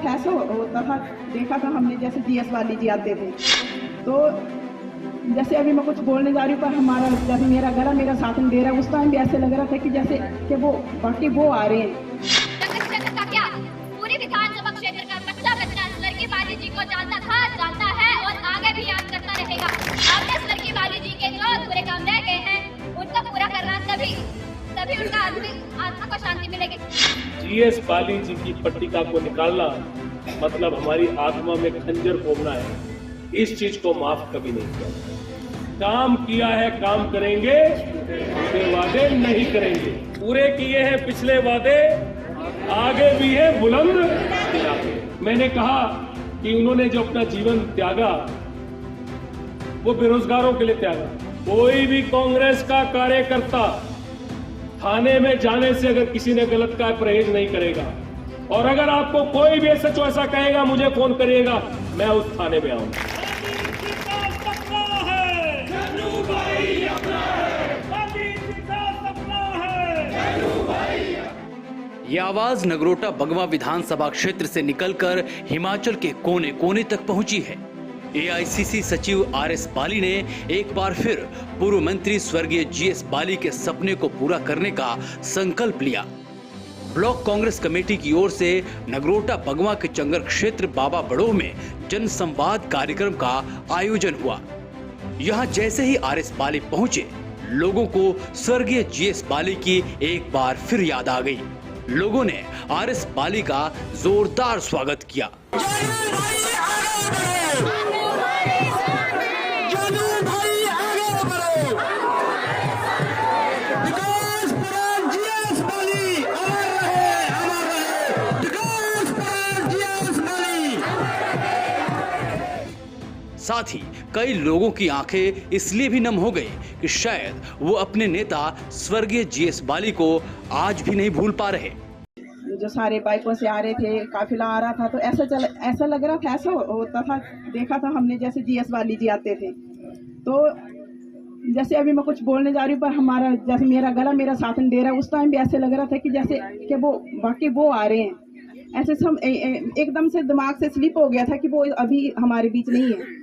था ऐसा होता था, देखा था हमने, जैसे जीएस वाली जी आते थे तो जैसे अभी मैं कुछ बोलने जा रही हूँ पर हमारा जैसे मेरा गला मेरा साथ नहीं दे रहा है, उस टाइम भी ऐसे लग रहा था कि जैसे कि वो बाकी वो आ रहे हैं। पूरे विधानसभा क्षेत्र का बच्चा बच्चा स्वर्गीय बाली जी को जानता था, जानता है और आगे भी याद करता रहेगा। आपने स्वर्गीय बाली जी के जो बुरे काम रह गए हैं उनका पूरा करना, तभी उनका आत्मा को शांति मिलेगी। जीएस बाली जी की पट्टिका को निकालना मतलब हमारी आत्मा में खंजर घोंपना है। इस चीज को माफ कभी नहीं किया। काम किया है, काम करेंगे, पूरे वादे नहीं करेंगे। पूरे किए हैं पिछले वादे, आगे भी है बुलंद। मैंने कहा कि उन्होंने जो अपना जीवन त्यागा वो बेरोजगारों के लिए त्यागा। कोई भी कांग्रेस का कार्यकर्ता थाने में जाने से अगर किसी ने गलत का परहेज नहीं करेगा, और अगर आपको कोई भी सच ऐसा कहेगा मुझे फोन करिएगा, मैं उस थाने में आऊंगा। ये आवाज नगरोटा बगवा विधानसभा क्षेत्र से निकलकर हिमाचल के कोने कोने तक पहुंची है। एआईसीसी सचिव आरएस बाली ने एक बार फिर पूर्व मंत्री स्वर्गीय जीएस बाली के सपने को पूरा करने का संकल्प लिया। ब्लॉक कांग्रेस कमेटी की ओर से नगरोटा बगवा के चंगर क्षेत्र बाबा बड़ोह में जन संवाद कार्यक्रम का आयोजन हुआ। यहाँ जैसे ही आरएस बाली पहुंचे, लोगों को स्वर्गीय जीएस बाली की एक बार फिर याद आ गई। लोगों ने आरएस बाली का जोरदार स्वागत किया। साथ ही कई लोगों की आंखें इसलिए भी नम हो गई कि शायद वो अपने नेता स्वर्गीय जीएस बाली को आज भी नहीं भूल पा रहे। जो सारे बाइकों से आ रहे थे, काफिला आ रहा था, तो ऐसा लग रहा था, ऐसा होता था, देखा था हमने जैसे जीएस वाली जी आते थे तो जैसे अभी मैं कुछ बोलने जा रही हूँ पर हमारा जैसे मेरा गला मेरा साथ नहीं दे रहा है, उस टाइम भी ऐसे लग रहा था कि जैसे कि वो बाकी वो आ रहे हैं। ऐसे सब एकदम से दिमाग से स्लिप हो गया था कि वो अभी हमारे बीच नहीं है,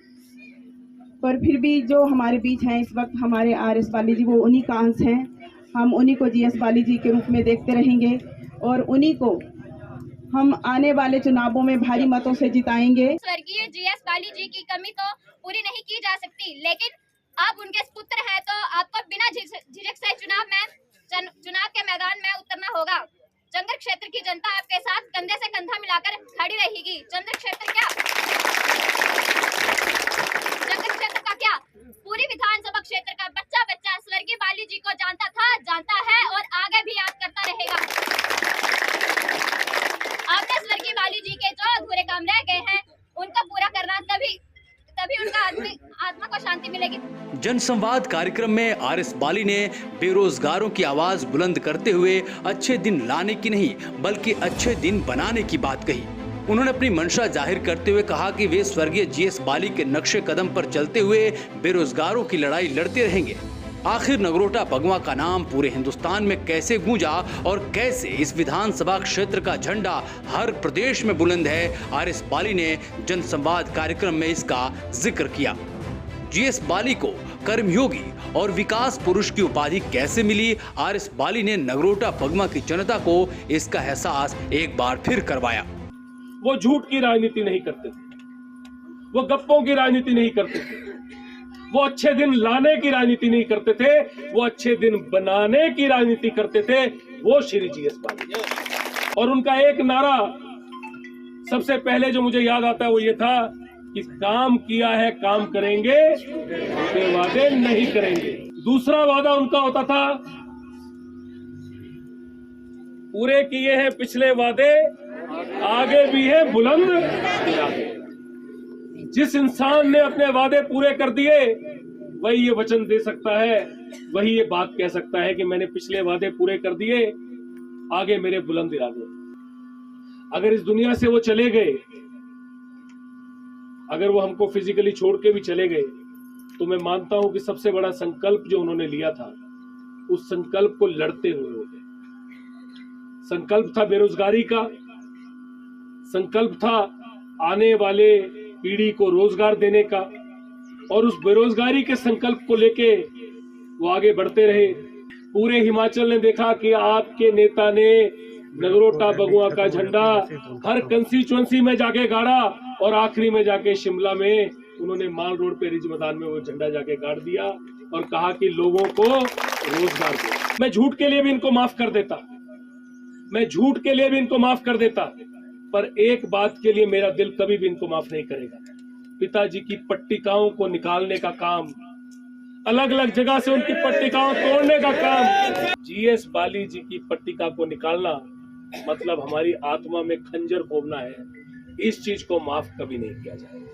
पर फिर भी जो हमारे बीच हैं इस वक्त हमारे आरएस बाली जी, वो उन्हीं का अंश हैं। हम उन्हीं को जीएस बाली जी के रूप में देखते रहेंगे और उन्हीं को हम आने वाले चुनावों में भारी मतों से जिताएंगे। स्वर्गीय जीएस बाली जी की कमी तो पूरी नहीं की जा सकती, लेकिन आप उनके पुत्र हैं तो आपको बिना झिझक से चुनाव के मैदान में उतरना होगा। चंगर क्षेत्र की जनता आपके साथ कंधे से कंधा मिलाकर खड़ी रहेगी। चंगर क्षेत्र का क्या, पूरी विधानसभा क्षेत्र का बच्चा बच्चा स्वर्गीय बाली जी को जानता था, जानता है और आगे भी याद करता रहेगा। आपने स्वर्गीय बाली जी के जो अधूरे काम रह गए हैं उनका पूरा करना, तभी उनका आत्मा को शांति मिलेगी। जनसंवाद कार्यक्रम में आरएस बाली ने बेरोजगारों की आवाज बुलंद करते हुए अच्छे दिन लाने की नहीं बल्कि अच्छे दिन बनाने की बात कही। उन्होंने अपनी मंशा जाहिर करते हुए कहा कि वे स्वर्गीय जीएस बाली के नक्शे कदम पर चलते हुए बेरोजगारों की लड़ाई लड़ते रहेंगे। आखिर नगरोटा बगवा का नाम पूरे हिंदुस्तान में कैसे गूंजा और कैसे इस विधानसभा क्षेत्र का झंडा हर प्रदेश में बुलंद है, आरएस बाली ने जनसंवाद कार्यक्रम में इसका जिक्र किया। जीएस बाली को कर्मयोगी और विकास पुरुष की उपाधि कैसे मिली, आरएस बाली ने नगरोटा बगवा की जनता को इसका एहसास एक बार फिर करवाया। वो झूठ की राजनीति नहीं करते थे, वो गप्पों की राजनीति नहीं करते थे, वो अच्छे दिन लाने की राजनीति नहीं करते थे, वो अच्छे दिन बनाने की राजनीति करते थे। वो श्री जीएस बाली। और उनका एक नारा सबसे पहले जो मुझे याद आता है वो ये था कि काम किया है, काम करेंगे, पूरे वादे नहीं करेंगे। दूसरा वादा उनका होता था, पूरे किए हैं पिछले वादे, आगे भी है बुलंद। जिस इंसान ने अपने वादे पूरे कर दिए वही ये वचन दे सकता है, वही ये बात कह सकता है कि मैंने पिछले वादे पूरे कर दिए, आगे मेरे बुलंद इरादे। अगर इस दुनिया से वो चले गए, अगर वो हमको फिजिकली छोड़ के भी चले गए, तो मैं मानता हूं कि सबसे बड़ा संकल्प जो उन्होंने लिया था उस संकल्प को लड़ते हुए हो गए। संकल्प था बेरोजगारी का, संकल्प था आने वाले पीढ़ी को रोजगार देने का, और उस बेरोजगारी के संकल्प को लेके वो आगे बढ़ते रहे। पूरे हिमाचल ने देखा कि आपके नेता ने नगरोटा बगुआ का झंडा हर कंस्टिट्यूएंसी में जाके गाड़ा, और आखिरी में जाके शिमला में उन्होंने माल रोड पे रिज मैदान में वो झंडा जाके गाड़ दिया और कहा कि लोगों को रोजगार दो। मैं झूठ के लिए भी इनको माफ कर देता, मैं झूठ के लिए भी इनको माफ कर देता, पर एक बात के लिए मेरा दिल कभी भी इनको माफ नहीं करेगा। पिताजी की पट्टिकाओं को निकालने का काम, अलग अलग जगह से उनकी पट्टिकाओं तोड़ने का काम, जीएस बाली जी की पट्टिका को निकालना मतलब हमारी आत्मा में खंजर घोंपना है। इस चीज को माफ कभी नहीं किया जाएगा।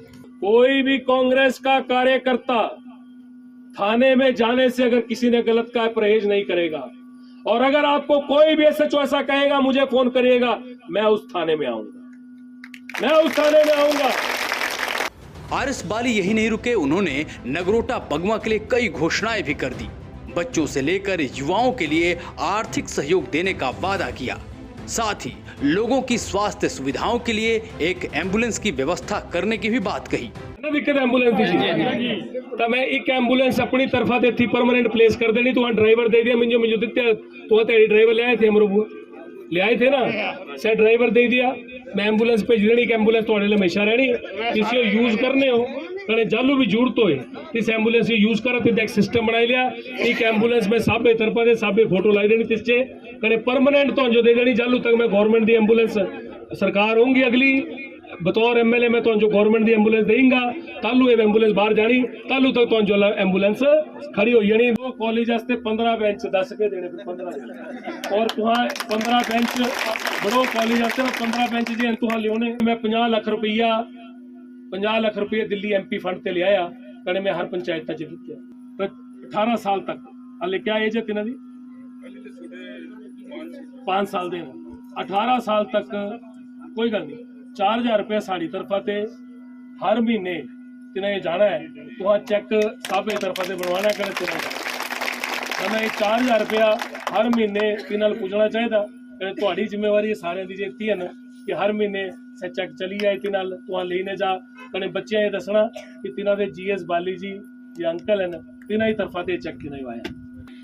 कोई भी कांग्रेस का कार्यकर्ता थाने में जाने से अगर किसी ने गलत कहा परहेज नहीं करेगा, और अगर आपको कोई भी एसएचओ ऐसा कहेगा मुझे फोन करिएगा, मैं उस थाने में आऊंगा, मैं उस थाने में आऊंगा। आरएस बाली यही नहीं रुके, उन्होंने नगरोटा बगवा के लिए कई घोषणाएं भी कर दी। बच्चों से लेकर युवाओं के लिए आर्थिक सहयोग देने का वादा किया, साथ ही लोगों की स्वास्थ्य सुविधाओं के लिए एक एम्बुलेंस की व्यवस्था करने की भी बात कही। दिक्कत एम्बुलेंस दी तो मैं एक एम्बुलेंस अपनी तरफा दे थी परमानेंट प्लेस कर देनी, तो ड्राइवर दे दिया मिंजो मिंजो दित्ते तो ड्राइवर ले आए थे, हमरो ले आए थे ना, से ड्राइवर दे दिया। मैं एम्बुलेंस पे जड़ी एम्बुलेंस थोड़े लिए हमेशा रहनी, किसी यूज करने हो कने जालू भी जरूरत हो इस एम्बुलेंस यूज करा तो एक सिस्टम बना लिया। एक एम्बुलेंस में साबे तरफा दे साबे फोटो लाई देनी तिसचे कने परमानेंट तो जो दे देनी जालू तक मैं गवर्नमेंट दी एम्बुलेंस सरकार होंगी अगली बतौर एमएलए में तो जो गवर्नमेंट दी एम्बुलेंस देंगा, तालू ये एम्बुलेंस बाहर जानी, तालू तक तो जो एम्बुलेंस खड़ी हो जानी। वो कॉलेज वास्ते 15 बेंच 10 के देने 15 और तुहां 15 बेंच बड़ो कॉलेज वास्ते 15 बेंच जी तुहां लियोने। मैं 50 लाख रुपये दिल्ली एमपी फंड ते ले आया कने मैं हर पंचायत च दित्ते। तो 18 साल तक हले क्या एज है तिना दी 5 साल दे 18 साल तक कोई गल नहीं, 4000 रुपया साड़ी तरफा ते हर महीने तिना ये जाना है, तो चेक साबे तरफा ते बनवाना करे तिना हमें 4000 रुपया हर महीने तिना पूछना चाहिए। थोड़ी जिम्मेवारी सारे दी जेती है ना कि हर महीने से चेक चली जाए तिना तुहां लेने जा कने बच्चे ये दसना कि तिना दे जीएस बाली जी ये अंकल है ना तिना ही तरफा ते चेक तिना ही आया।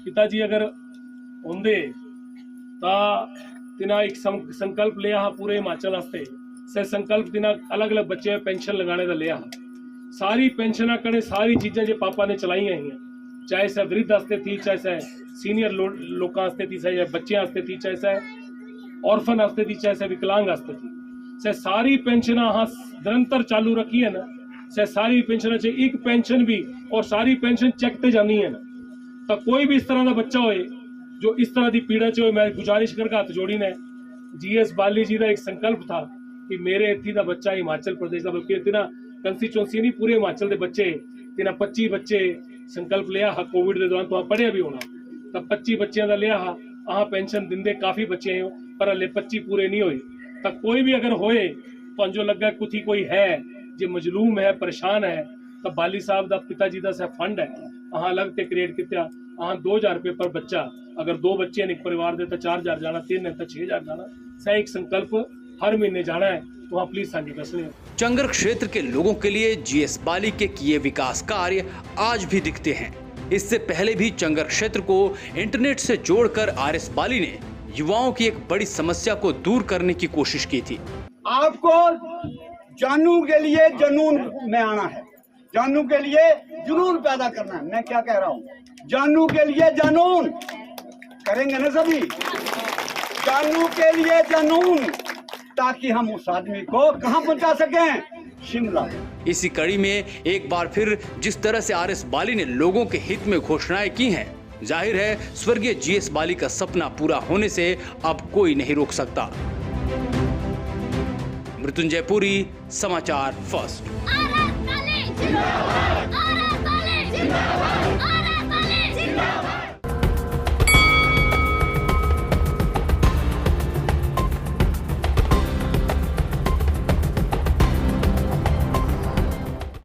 पिताजी अगर होंदे ता तिना एक संकल्प लिया पूरे हिमाचल वास्ते से संकल्प तिना अलग अलग बच्चे पेंशन लगाने का लिया। सारी पेंशन कने सारी चीजें जो पापा ने चलाई हैं, चाहे से वृद्ध वास्ते थी, चाहे से सीनियर लोग वास्ते थी, चाहे बच्चे वास्ते थी, चाहे से ऑर्फन वास्ते थी, चाहे से विकलांग वास्ते थी, से सारी पेंशन हाँ निरंतर चालू रखी है ना। से सारी पेंशन एक पेंशन भी और सारी पेंशन चेक ते जानी है ना। तो कोई भी इस तरह का बच्चा होए जो इस तरह की पीड़ा च होए, मैं गुजारिश करके हाथ जोड़ी ने जीएस बाली जी का एक संकल्प था कि मेरे इत्थी का बच्चा हिमाचल प्रदेश का बल्कि तिना कंस्टिट्यूएंसी नहीं पूरे हिमाचल के बच्चे तिना 25 बच्चे संकल्प लिया हा कोविड के दौरान तो पढ़िया भी होना तब 25 बच्चों का लिया हा अहाँ पेंशन दिंदे काफी बच्चे हैं पर हले 25 पूरे नहीं हुए। तब कोई भी अगर होए तो जो लगा कुछ कोई है जो मजलूम है परेशान है तो बाली साहब का पिताजी का सा फंड है अहाँ अलग से क्रिएट किया। अहाँ 2000 रुपये पर बच्चा अगर 2 बच्चे ने परिवार दे तो 4000 जाना, 3 ने तो 6000 जाना। सही एक संकल्प हर महीने जाना है तो वहाँ प्लीज साझी कसने। चंगर क्षेत्र के लोगों के लिए जीएस बाली के किए विकास कार्य आज भी दिखते हैं। इससे पहले भी चंगर क्षेत्र को इंटरनेट से जोड़कर आरएस बाली ने युवाओं की एक बड़ी समस्या को दूर करने की कोशिश की थी। आपको जानू के लिए जनून में आना है, जानू के लिए जुनून पैदा करना है। मैं क्या कह रहा हूँ, जानू के लिए जनून करेंगे ना सभी, जानू के लिए जनून, ताकि हम उस आदमी को कहां पहुंचा सकें, शिमला। इसी कड़ी में एक बार फिर जिस तरह से आरएस बाली ने लोगों के हित में घोषणाएं की हैं, जाहिर है स्वर्गीय जीएस बाली का सपना पूरा होने से अब कोई नहीं रोक सकता। मृत्युंजय पुरी, समाचार फर्स्ट।